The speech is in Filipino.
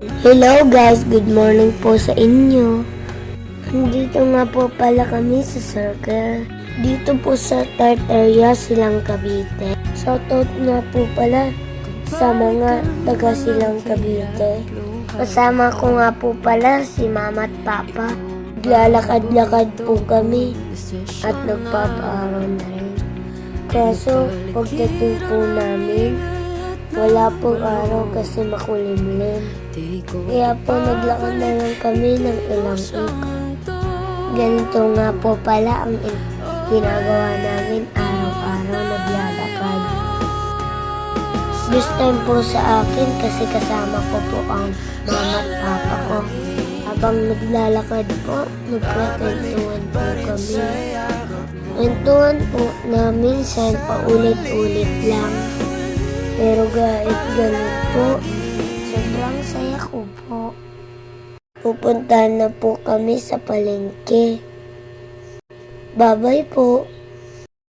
Hello guys, good morning po sa inyo. Dito nga po pala kami sa circle. Dito po sa Tartaria, Silang Cavite. Shoutout nga po pala sa mga taga Silang Cavite. Kasama ko nga po pala si Mama at Papa. Lalakad-lakad po kami at nagpapaaral na rin. Kaso pagdating po namin, wala pong araw kasi makulimlim. Kaya po naglakad na lang kami ng ilang ikot. Ganito nga po pala ang ginagawa namin araw-araw naglalakad. This time po sa akin kasi kasama ko po ang mama at papa ko. Habang naglalakad po, nagkakwentuhan po kami. Kwentuhan po namin sa paulit-ulit lang. Pero kahit ganun po, sobrang saya ko po. Pupuntahan na po kami sa palengke. Bye-bye po.